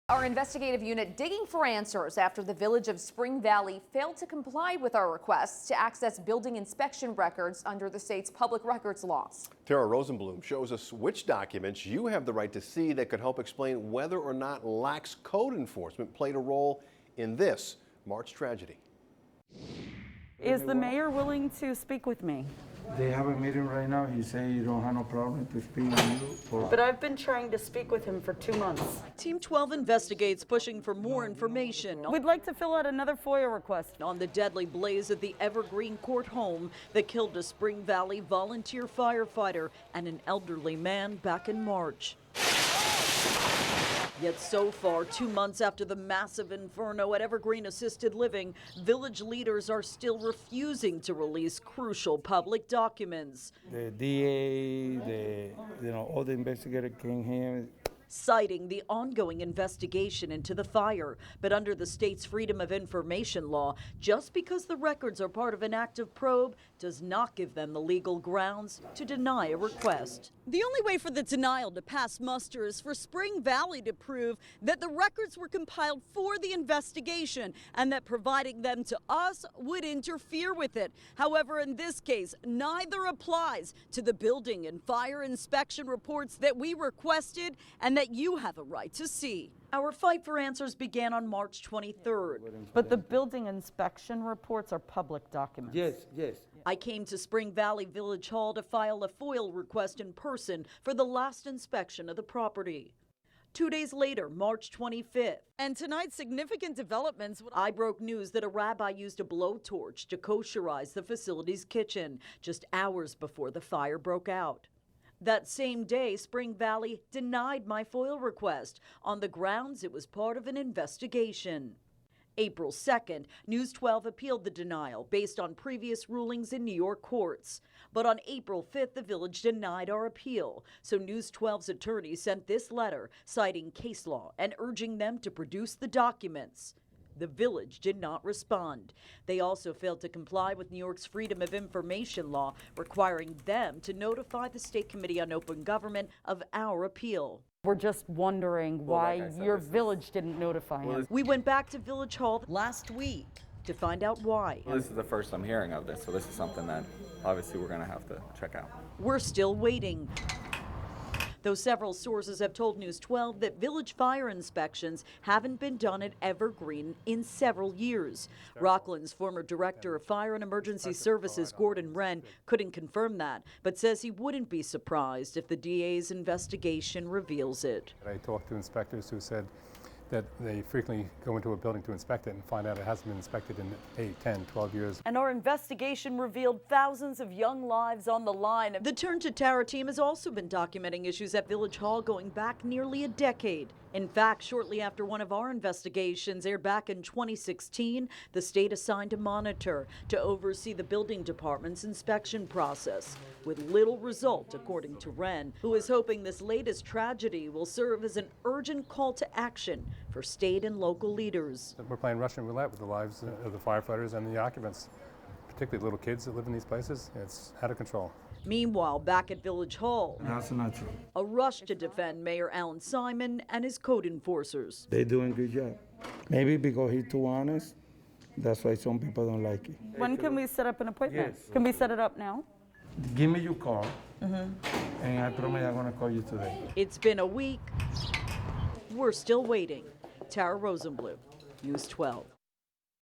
Our investigative unit digging for answers after the village of Spring Valley failed to comply with our requests to access building inspection records under the state's public records laws. Tara Rosenblum shows us which documents you have the right to see that could help explain whether or not lax code enforcement played a role in this March tragedy. Is the mayor willing to speak with me? They have a meeting right now. He said you don't have no problem to speak with you. But I've been trying to speak with him for 2 months. Team 12 investigates, pushing for more information We'd like to fill out another FOIA request on the deadly blaze at the Evergreen Court home that killed a Spring Valley volunteer firefighter and an elderly man back in March. Yet so far, 2 months after the massive inferno at Evergreen Assisted Living, village leaders are still refusing to release crucial public documents. The DA, all the investigators came here. Citing the ongoing investigation into the fire. But under the state's Freedom of Information law, just because the records are part of an active probe does not give them the legal grounds to deny a request. The only way for the denial to pass muster is for Spring Valley to prove that the records were compiled for the investigation and that providing them to us would interfere with it. However, in this case, neither applies to the building and fire inspection reports that we requested and that you have a right to see. Our fight for answers began on March 23rd. But the building inspection reports are public documents. Yes. I came to Spring Valley Village Hall to file a FOIA request in person for the last inspection of the property. 2 days later, March 25th. And tonight's significant developments. I broke news that a rabbi used a blowtorch to kosherize the facility's kitchen just hours before the fire broke out. That same day, Spring Valley denied my FOIA request on the grounds it was part of an investigation. April 2nd, News 12 appealed the denial based on previous rulings in New York courts. But on April 5th, the village denied our appeal. So News 12's attorney sent this letter citing case law and urging them to produce the documents. The village did not respond. They also failed to comply with New York's Freedom of Information law, requiring them to notify the State Committee on Open Government of our appeal. We're just wondering why your village didn't notify him. We went back to Village Hall last week to find out why. Well, this is the first I'm hearing of this, so this is something that obviously we're going to have to check out. We're still waiting. Though several sources have told News 12 that village fire inspections haven't been done at Evergreen in several years. Rockland's former director of Fire and Emergency Services, Gordon Wren, couldn't confirm that, but says he wouldn't be surprised if the DA's investigation reveals it. I talked to inspectors who said that they frequently go into a building to inspect it and find out it hasn't been inspected in 8, 10, 12 years. And our investigation revealed thousands of young lives on the line. The Turn to Tara team has also been documenting issues at Village Hall going back nearly a decade. In fact, shortly after one of our investigations aired back in 2016, the state assigned a monitor to oversee the building department's inspection process, with little result, according to Wren, who is hoping this latest tragedy will serve as an urgent call to action for state and local leaders. We're playing Russian roulette with the lives of the firefighters and the occupants, particularly little kids that live in these places. It's out of control. Meanwhile, back at Village Hall, That's not true. a rush to defend Mayor Alan Simon and his code enforcers. They're doing a good job. Maybe because he's too honest, that's why some people don't like it. When can we set up an appointment? Yes. Can we set it up now? Give me your call, and I promise I'm going to call you today. It's been a week. We're still waiting. Tara Rosenblum, News 12.